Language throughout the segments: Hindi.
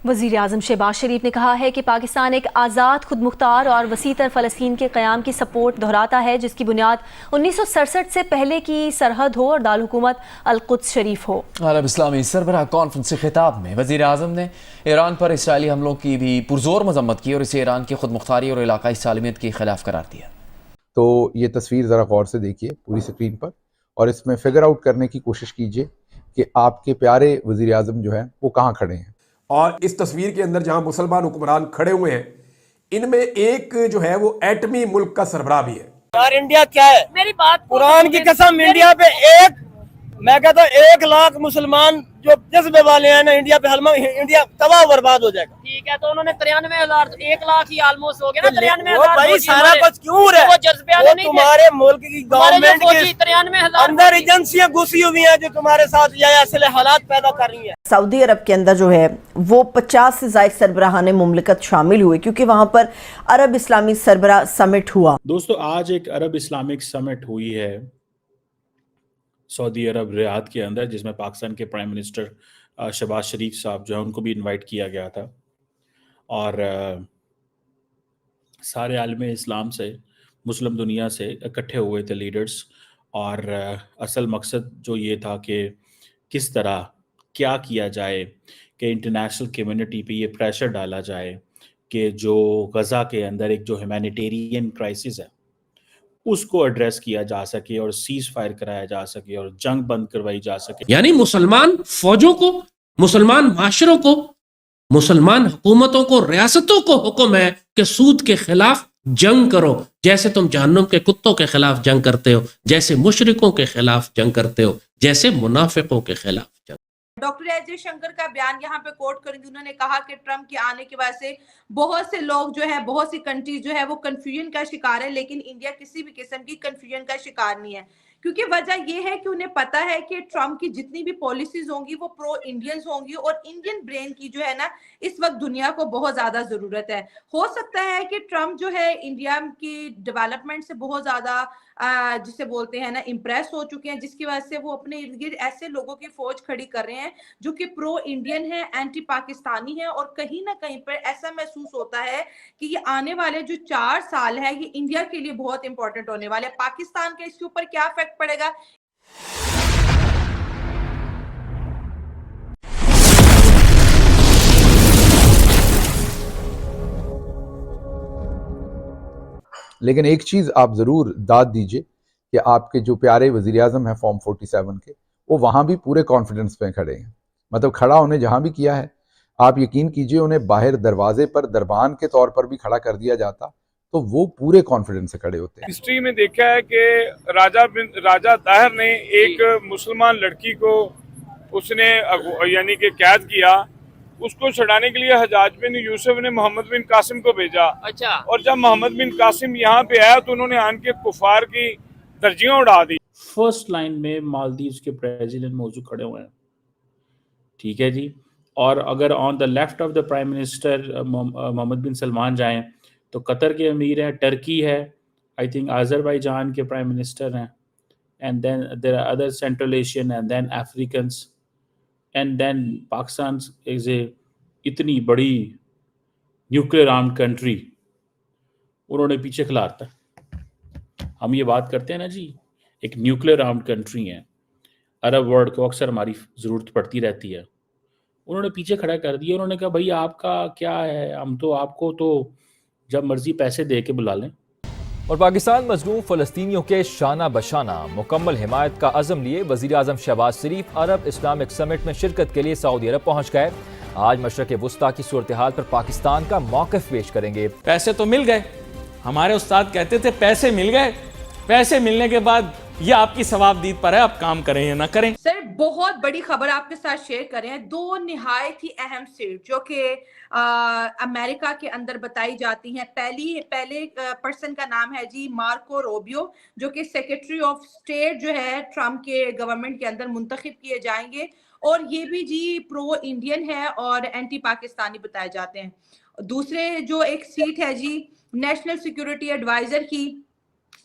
वज़ीर आज़म शहबाज शरीफ ने कहा है कि पाकिस्तान एक आज़ाद, खुद मुख्तार और वसीतर फ़लस्तीन के क़याम की सपोर्ट दोहराता है, जिसकी बुनियाद 1967 से पहले की सरहद हो और दारुल-हुकूमत अल-कुद्स शरीफ हो। अरब इस्लामी सरबराह कॉन्फ्रेंस के खिताब में वज़ीर आज़म ने ईरान पर इसराइली हमलों की भी पुरजोर मजम्मत की और इसे ईरान की खुद मुख्तारी और इलाकाई सालमियत के खिलाफ करार दिया। तो ये तस्वीर ज़रा गौर से देखिए पूरी स्क्रीन पर, और इसमें फिगर आउट करने की कोशिश कीजिए कि आपके प्यारे वज़ीर आज़म जो हैं वो कहाँ खड़े हैं। और इस तस्वीर के अंदर जहां मुसलमान हुक्मरान खड़े हुए हैं, इनमें एक जो है वो एटमी मुल्क का सरबराह भी है। यार इंडिया क्या है, मेरी बात कुरान की कसम, इंडिया पे मैं कहता हूँ 1 लाख मुसलमान जो जज्बे वाले हैं ना, इंडिया पे इंडिया तबाह बर्बाद हो जाएगा। ठीक है, तो उन्होंने 93,000, 1 लाख ही ऑलमोस्ट हो गया ना। 93,000 भाई सारा कुछ क्यों है, वो जज्बे वाले नहीं थे। तुम्हारे मुल्क की गवर्नमेंट के 93,000 अंदर एजेंसियां घुसी हुई हैं जो तुम्हारे साथ ये ऐसे हालात पैदा कर रही हैं। सऊदी अरब के अंदर जो है वो 50 से ज़ायद सरबराहाने मुमलिकत शामिल हुए, क्योंकि वहाँ पर अरब इस्लामी सरबराह समिट हुआ। दोस्तों, आज एक अरब इस्लामिक समिट हुई है सऊदी अरब रियाद के अंदर, जिसमें पाकिस्तान के प्राइम मिनिस्टर शहबाज शरीफ साहब जो है उनको भी इनवाइट किया गया था, और सारे आलम इस्लाम से, मुस्लिम दुनिया से इकट्ठे हुए थे लीडर्स। और असल मकसद जो ये था कि किस तरह क्या किया जाए कि इंटरनेशनल कम्युनिटी पे ये प्रेशर डाला जाए कि जो गज़ा के अंदर एक जो ह्यूमैनिटेरियन क्राइसिस है उसको एड्रेस किया जा सके और सीज फायर कराया जा सके और जंग बंद करवाई जा सके। यानी मुसलमान फौजों को, मुसलमान माशरों को, मुसलमान हुकूमतों को, रियासतों को हुक्म है कि सूद के खिलाफ जंग करो, जैसे तुम जहन्नुम के कुत्तों के खिलाफ जंग करते हो, जैसे मुशरिकों के खिलाफ जंग करते हो, जैसे मुनाफिकों के खिलाफ जंग। डॉक्टर एस जयशंकर का बयान यहाँ पे कोट करेंगे। उन्होंने कहा कि ट्रंप के आने की वजह से बहुत से लोग जो है, बहुत सी कंट्रीज जो है वो कंफ्यूजन का शिकार है, लेकिन इंडिया किसी भी किस्म की कंफ्यूजन का शिकार नहीं है, क्योंकि वजह यह है कि उन्हें पता है कि ट्रंप की जितनी भी पॉलिसीज होंगी वो प्रो इंडियंस होंगी, और इंडियन ब्रेन की जो है ना इस वक्त दुनिया को बहुत ज्यादा जरूरत है। हो सकता है कि ट्रंप जो है इंडिया की डेवलपमेंट से बहुत ज्यादा जिसे बोलते हैं ना इम्प्रेस हो चुके हैं, जिसकी वजह से वो अपने इर्द गिर्द ऐसे लोगों की फौज खड़ी कर रहे हैं जो कि प्रो इंडियन है, एंटी पाकिस्तानी है, और कहीं ना कहीं पर ऐसा महसूस होता है कि ये आने वाले जो 4 साल है ये इंडिया के लिए बहुत इंपॉर्टेंट होने वाले। पाकिस्तान के इसके ऊपर क्या इफेक्ट पड़ेगा? लेकिन एक चीज़ आप ज़रूर दाद दीजिए कि आपके जो प्यारे वज़ीर आज़म हैं फॉर्म 47 के, वो वहाँ भी पूरे कॉन्फिडेंस पे खड़े हैं। मतलब खड़ा उन्हें जहाँ भी किया है, आप यकीन कीजिए उन्हें बाहर दरवाजे पर दरबान के तौर पर भी खड़ा कर दिया जाता तो वो पूरे कॉन्फिडेंस से खड़े होते हैं। हिस्ट्री में देखा है कि राजा ताहिर ने एक मुसलमान लड़की को उसने यानी कि कैद किया, उसको छुड़ाने के लिए हजाज बिन यूसुफ ने मोहम्मद बिन कासिम को भेजा। अच्छा। और जब मोहम्मद बिन कासिम यहाँ पे आया तो उन्होंने आन के कुफार की दर्जियां उड़ा दी। फर्स्ट लाइन में मालदीव्स के प्रेसिडेंट मौजूद खड़े हुए हैं, ठीक है जी। और अगर on the left of the prime minister Mohammed bin Salman जाएं तो कतर के अमीर हैं, टर्की है, आई थिंक अजरबैजान के प्राइम मिनिस्टर हैं, and then there are other central Asian and then Africans, and then Pakistan is a इतनी बड़ी न्यूक्लियर आर्म्ड कंट्री, उन्होंने पीछे खिलाता है। हम ये बात करते हैं ना जी, एक न्यूक्लियर आर्म्ड कंट्री है, अरब वर्ल्ड को अक्सर हमारी ज़रूरत पड़ती रहती है, उन्होंने पीछे खड़ा कर दिया। उन्होंने कहा भाई आपका क्या है, हम तो आपको तो जब मर्जी पैसे दे के बुला लें। और पाकिस्तान मजलूम फ़लस्तीनियों के शाना बशाना मुकम्मल हिमायत का अज़म लिए वज़ीर आज़म शहबाज शरीफ अरब इस्लामिक समिट में शिरकत के लिए सऊदी अरब पहुँच गए। आज मशरक़ वुस्ता की सूरत हाल पर पाकिस्तान का मौक़िफ़ पेश करेंगे। पैसे तो मिल गए, हमारे उस्ताद कहते थे पैसे मिल गए, पैसे मिलने के बाद ये आपकी सवाबदीद पर है, आप काम करें या ना करें। सर बहुत बड़ी खबर आपके साथ शेयर कर रहे हैं। 2 निहायत ही अहम सीट जो कि अमेरिका के अंदर बताई जाती हैं। पहले पर्सन का नाम है जी मार्को रोबियो, जो कि सेक्रेटरी ऑफ स्टेट जो है ट्रम्प के गवर्नमेंट के अंदर मुंतखब किए जाएंगे, और ये भी जी प्रो इंडियन है और एंटी पाकिस्तानी बताए जाते हैं। दूसरे जो एक सीट है जी नेशनल सिक्योरिटी एडवाइजर की,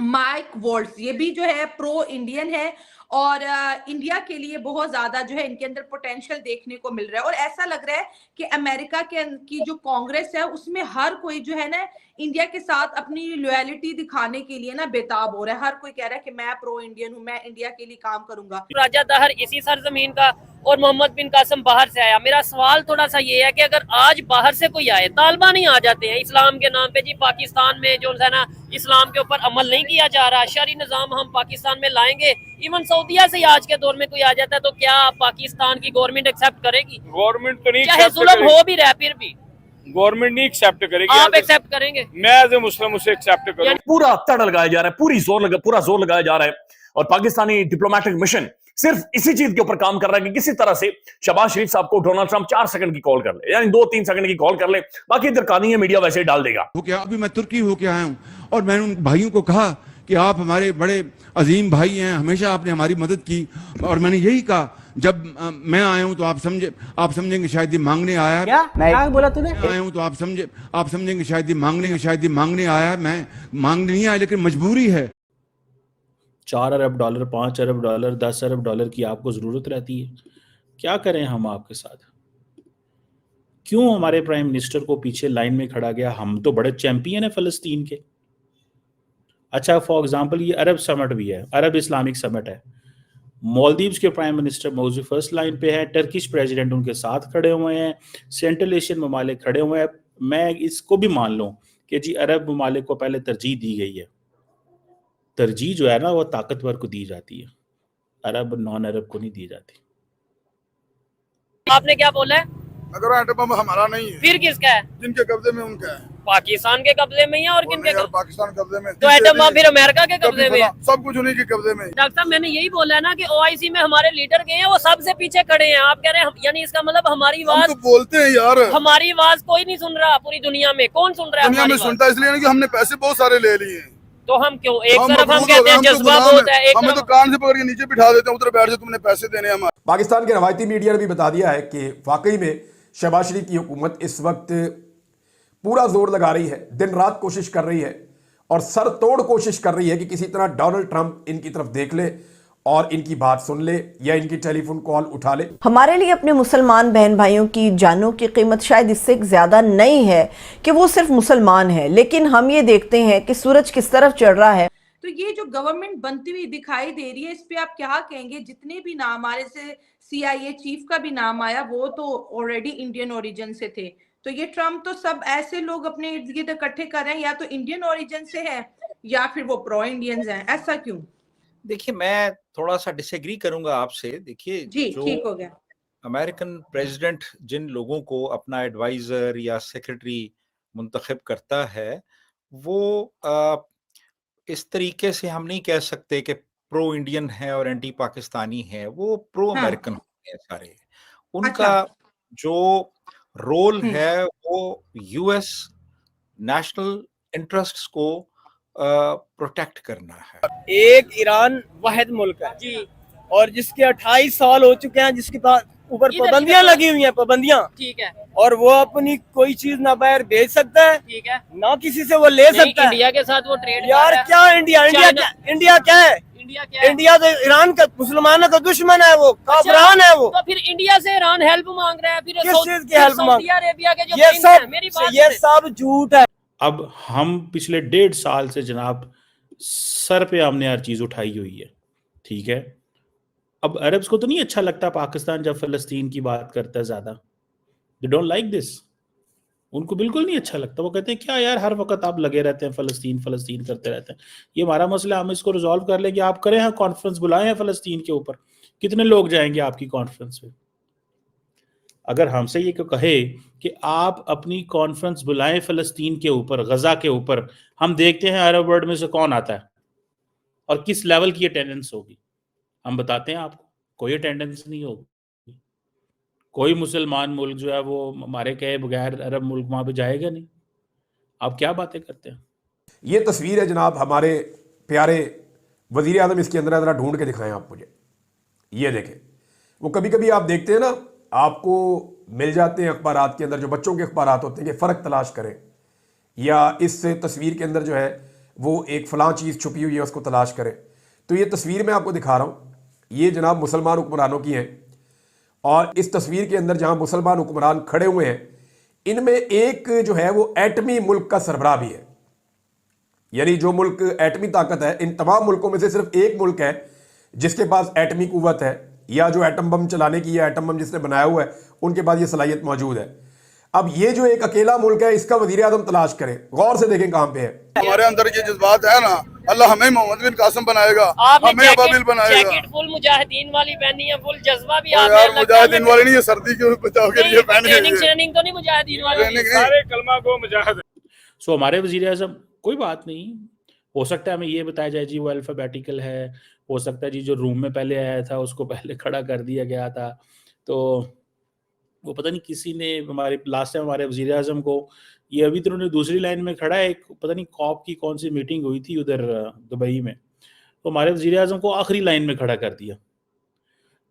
माइक वोल्ट्स, ये भी जो है प्रो इंडियन है और इंडिया के लिए बहुत ज्यादा जो है इनके अंदर पोटेंशियल देखने को मिल रहा है। और ऐसा लग रहा है कि अमेरिका की जो कांग्रेस है उसमें हर कोई जो है ना इंडिया के साथ अपनी लॉयलिटी दिखाने के लिए ना बेताब हो रहा है। हर कोई कह रहा है कि मैं प्रो इंडियन हूं, मैं इंडिया के लिए काम करूंगा। राजा दाहर इसी सरजमीन का और मोहम्मद बिन कासिम बाहर से आया। मेरा सवाल थोड़ा सा ये है कि अगर आज बाहर से कोई आए, तालिबान ही आ जाते हैं इस्लाम के नाम पे, जी पाकिस्तान में जो है ना इस्लाम के ऊपर अमल नहीं किया जा रहा, शरी निज़ाम हम पाकिस्तान में लाएंगे, इवन सऊदिया से आज के दौर में कोई आ जाता है, तो क्या पाकिस्तान की गवर्नमेंट एक्सेप्ट करेगी? गवर्नमेंट तो नहीं, चाहे जुल्म हो भी रहा है फिर भी गवर्नमेंट नहीं एक्सेप्ट करेगी। आप एक्सेप्ट करेंगे? मैं एज ए मुस्लिम उसे एक्सेप्ट करूंगा। पूरा तड़ लगाया जा रहा है, पूरा जोर लगाया जा रहा है, और पाकिस्तानी डिप्लोमेटिक मिशन सिर्फ इसी चीज के ऊपर काम कर रहा है कि किसी तरह से शहबाज शरीफ साहब को डोनाल्ड ट्रंप 4 सेकंड की कॉल कर ले, यानी 2-3 सेकंड की कॉल कर ले, बाकी इधर कहानी है, मीडिया वैसे ही डाल देगा। अभी मैं तुर्की होके आया हूं और मैंने उन भाइयों को कहा कि आप हमारे बड़े अजीम भाई हैं, हमेशा आपने हमारी मदद की, और मैंने यही कहा जब मैं आया हूं तो आप समझेंगे शायद ये मांगने आया है। क्या बोला तूने? आया हूं तो आप समझेंगे शायद ये मांगने आया है। मैं मांगने नहीं आया, लेकिन मजबूरी है। 4 अरब डॉलर, 5 अरब डॉलर, 10 अरब डॉलर की आपको जरूरत रहती है। क्या करें हम आपके साथ? क्यों हमारे प्राइम मिनिस्टर को पीछे लाइन में खड़ा गया? हम तो बड़े चैंपियन है फलस्तीन के। अच्छा, फॉर एग्जांपल ये अरब समिट भी है, अरब इस्लामिक समिट है, मालदीव्स के प्राइम मिनिस्टर मौजू फर्स्ट लाइन पे है, टर्किश प्रेसिडेंट उनके साथ खड़े हुए हैं, सेंट्रल एशियन ममालिक खड़े हुए हैं। मैं इसको भी मान लूं कि जी अरब ममालिक को पहले तरजीह दी गई है, तरजीह जो है ना वो ताकतवर को दी जाती है, अरब नॉन अरब को नहीं दी जाती। आपने क्या बोला है? अगर एटम बम हमारा नहीं है, फिर किसका है? जिनके कब्जे में उनका है। पाकिस्तान के कब्जे में है और किनके? पाकिस्तान कब्जे में। तो एटम बम फिर अमेरिका के कब्जे में है? सब कुछ उन्हीं के कब्जे में। डॉक्टर साहब, मैंने यही बोला है ना कि OIC में हमारे लीडर गए हैं, वो सबसे पीछे खड़े हैं। आप कह रहे हैं यानी इसका मतलब हमारी आवाज तो बोलते हैं यार, हमारी आवाज कोई नहीं सुन रहा पूरी दुनिया में। कौन सुन रहा है? दुनिया में सुनता है इसलिए कि हमने पैसे बहुत सारे ले लिए हैं। तो हम क्यों एक तरफ हम कहते हैं जज्बा बहुत है, एक हमें तो कान से पकड़ के नीचे बिठा देते हैं, उधर बैठ जाओ, तुमने पैसे देने हैं हमारे। पाकिस्तान के रवायती मीडिया ने भी बता दिया है कि वाकई में शहबाज शरीफ की हुकूमत इस वक्त पूरा जोर लगा रही है, दिन रात कोशिश कर रही है और सर तोड़ कोशिश कर रही है कि किसी तरह डोनाल्ड ट्रंप इनकी तरफ देख ले और इनकी बात सुन ले या इनकी टेलीफोन कॉल उठा ले। हमारे लिए अपने मुसलमान बहन भाइयों की जानों की कीमत शायद इससे ज्यादा नहीं है कि वो सिर्फ मुसलमान है, लेकिन हम ये देखते हैं कि सूरज किस तरफ चढ़ रहा है। तो ये जो गवर्नमेंट बनती हुई दिखाई दे रही है, इस पे आप क्या कहेंगे? जितने भी नाम आ रहे से CIA चीफ का भी नाम आया, वो तो ऑलरेडी इंडियन ओरिजिन से थे। तो ये ट्रम्प तो सब ऐसे लोग अपने इर्द गिर्द इकट्ठे कर रहे हैं, या तो इंडियन ओरिजिन से है या फिर वो प्रो इंडियंस हैं। ऐसा क्यों? देखिए, मैं थोड़ा सा डिसएग्री करूंगा आपसे। देखिए, जी ठीक हो गया। अमेरिकन प्रेसिडेंट जिन लोगों को अपना एडवाइजर या सेक्रेटरी मुंतखब करता है, वो इस तरीके से हम नहीं कह सकते कि प्रो इंडियन है और एंटी पाकिस्तानी है। वो प्रो अमेरिकन हैं सारे। उनका जो रोल है वो US नेशनल इंटरेस्ट्स को प्रोटेक्ट करना है। एक ईरान वाहिद मुल्क है जी, और जिसके 28 साल हो चुके हैं, जिसके पास ऊपर पाबंदियां लगी हुई हैं, पाबंदियां। ठीक है। और वो अपनी कोई चीज ना बाहर भेज सकता है, ठीक है, ना किसी से वो ले सकता है। इंडिया के साथ वो ट्रेड यार क्या इंडिया क्या है? इंडिया तो ईरान का मुसलमानों का दुश्मन है, वो काफिरान है वो। तो फिर इंडिया से ईरान हेल्प मांग रहा है, फिर किस चीज की हेल्प मांग? सऊदी अरेबिया के जो ये सब झूठ है। अब हम पिछले 1.5 साल से जनाब सर पे हमने हर चीज उठाई हुई है, ठीक है। अब अरब्स को तो नहीं अच्छा लगता पाकिस्तान जब फलस्तीन की बात करता है ज्यादा, दे डोंट लाइक दिस। उनको बिल्कुल नहीं अच्छा लगता। वो कहते हैं क्या यार हर वक्त आप लगे रहते हैं, फलस्तीन फलस्तीन करते रहते हैं, ये हमारा मसला, हम इसको रिजॉल्व कर लेंगे। आप करें, हाँ कॉन्फ्रेंस बुलाएं हैं फलस्तीन के ऊपर, कितने लोग जाएंगे आपकी कॉन्फ्रेंस में? अगर हमसे ये कहे कि आप अपनी कॉन्फ्रेंस बुलाएं फलस्तीन के ऊपर, गजा के ऊपर, हम देखते हैं अरब वर्ल्ड में से कौन आता है और किस लेवल की अटेंडेंस होगी, हम बताते हैं आपको। कोई अटेंडेंस नहीं होगी। कोई मुसलमान मुल्क जो है वो हमारे कहे बगैर अरब मुल्क वहां पे जाएगा नहीं। आप क्या बातें करते हैं? ये तस्वीर है जनाब हमारे प्यारे वजीर आज़म, इसके अंदर ज़रा ढूंढ के दिखाएं आप मुझे। ये देखें, वो कभी कभी आप देखते हैं ना, आपको मिल जाते हैं अखबारात के अंदर, जो बच्चों के अखबारात होते हैं कि फ़र्क तलाश करें, या इस तस्वीर के अंदर जो है वो एक फ़लाँ चीज़ छुपी हुई है उसको तलाश करें। तो ये तस्वीर मैं आपको दिखा रहा हूँ, ये जनाब मुसलमान हुक्मरानों की हैं और इस तस्वीर के अंदर जहां मुसलमान हुक्मरान खड़े हुए हैं इनमें एक जो है वो एटमी मुल्क का सरबराह भी है। यानी जो मुल्क एटमी ताकत है, इन तमाम मुल्कों में से सिर्फ एक मुल्क है जिसके पास एटमी कुव्वत है, या जो एटम बम चलाने की या एटम बम जिसने बनाया हुआ है उनके पास ये सलाहियत मौजूद है। अब ये जो एक अकेला मुल्क है इसका वजीर आज़म तलाश करें, गौर से देखें कहां पे है। हमारे अंदर ये जज्बात है ना, अल्लाह हमें मोहम्मद बिन कासिम बनाएगा, हमें अबाबिल बनाएगा। जैकेट फुल मुजाहिदीन वाली पहनी है, फुल जज्बा भी यार मुजाहिदीन वाली नहीं है, सर्दी के बचाव के लिए पहनी है। ट्रेनिंग तो नहीं मुजाहिदीन वाली, सारे कलमा को मुजाहिद। सो हमारे वजीर आज़म, कोई बात नहीं, हो सकता है हमें ये बताया जाए जी वो अल्फ़ाबेटिकल है, हो सकता है जी जो रूम में पहले आया था उसको पहले खड़ा कर दिया गया था। तो वो पता नहीं किसी ने हमारे लास्ट टाइम हमारे वजीर आज़म को, ये अभी तो उन्होंने दूसरी लाइन में खड़ा है, एक पता नहीं कॉप की कौन सी मीटिंग हुई थी उधर दुबई में, तो हमारे वजीर आज़म को आखिरी लाइन में खड़ा कर दिया।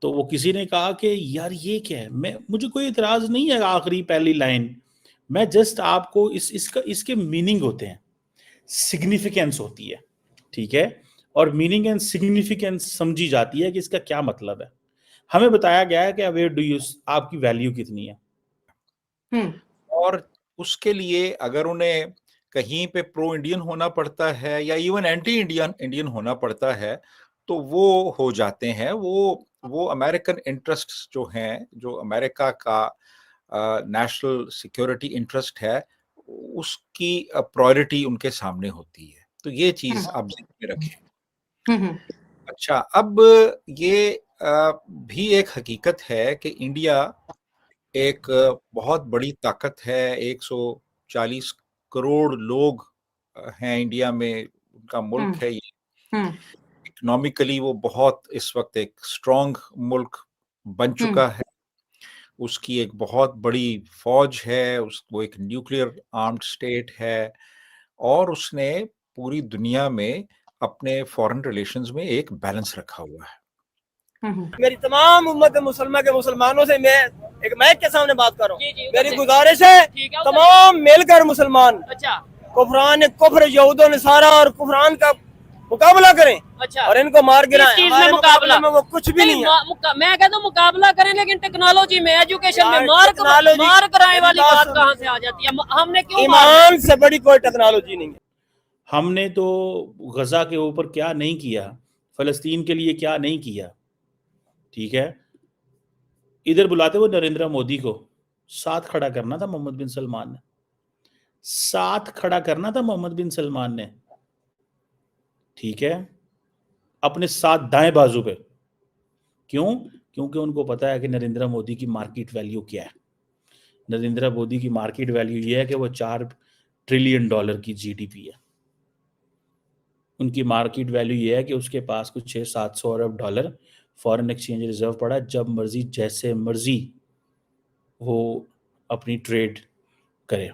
तो वो किसी ने कहा कि यार ये क्या है, मुझे कोई इतराज़ नहीं है आखिरी पहली लाइन, मैं जस्ट आपको इसके मीनिंग होते हैं, सिग्निफिकेंस होती है, ठीक है, और मीनिंग एंड सिग्निफिकेंस समझी जाती है कि इसका क्या मतलब है। हमें बताया गया है कि वेयर डू यू, आपकी वैल्यू कितनी है। और उसके लिए अगर उन्हें कहीं पे प्रो इंडियन होना पड़ता है या इवन एंटी इंडियन होना पड़ता है तो वो हो जाते हैं। वो अमेरिकन इंटरेस्ट्स जो हैं, जो अमेरिका का नेशनल सिक्योरिटी इंटरेस्ट है, उसकी प्रायोरिटी उनके सामने होती है। तो ये चीज आप ध्यान में रखें। अच्छा, अब ये भी एक हकीकत है कि इंडिया एक बहुत बड़ी ताकत है, 140 करोड़ लोग हैं इंडिया में, उनका मुल्क है ये। इकोनॉमिकली वो बहुत इस वक्त एक स्ट्रॉन्ग मुल्क बन चुका है, उसकी एक बहुत बड़ी फौज है, वो एक न्यूक्लियर आर्म्ड स्टेट है और उसने पूरी दुनिया में अपने फॉरेन रिलेशंस में एक बैलेंस रखा हुआ है। मेरी तमाम उम्मत मुसलमान के मुसलमानों से मैं एक माइक के सामने बात कर रहा हूँ, मेरी गुजारिश है तमाम मिलकर मुसलमान कुफरान कुफ्र यहूद नसारा और कुफरान का मुकाबला करें और इनको मार गिराएं। हमारे मुकाबला में वो कुछ भी नहीं है। मैं कहता हूँ मुकाबला करें, लेकिन टेक्नोलॉजी में, एजुकेशन में मार कराए वाली बात कहाँ से आ जाती है? हमने क्यों, ईमान से बड़ी कोई टेक्नोलॉजी नहीं है। हमने तो गजा के ऊपर क्या नहीं किया, फलस्तीन के लिए क्या नहीं किया, ठीक है। इधर बुलाते हुए नरेंद्र मोदी को साथ खड़ा करना था मोहम्मद बिन सलमान ने, साथ खड़ा करना था मोहम्मद बिन सलमान ने, ठीक है, अपने साथ दाएं बाजू पे। क्यों? क्योंकि उनको पता है कि नरेंद्र मोदी की मार्केट वैल्यू क्या है। नरेंद्र मोदी की मार्केट वैल्यू ये है कि वो $4 ट्रिलियन की जीडीपी है। उनकी मार्केट वैल्यू ये है कि उसके पास कुछ 600-700 अरब डॉलर फॉरेन एक्सचेंज रिजर्व पड़ा, जब मर्जी जैसे मर्जी वो अपनी ट्रेड करे।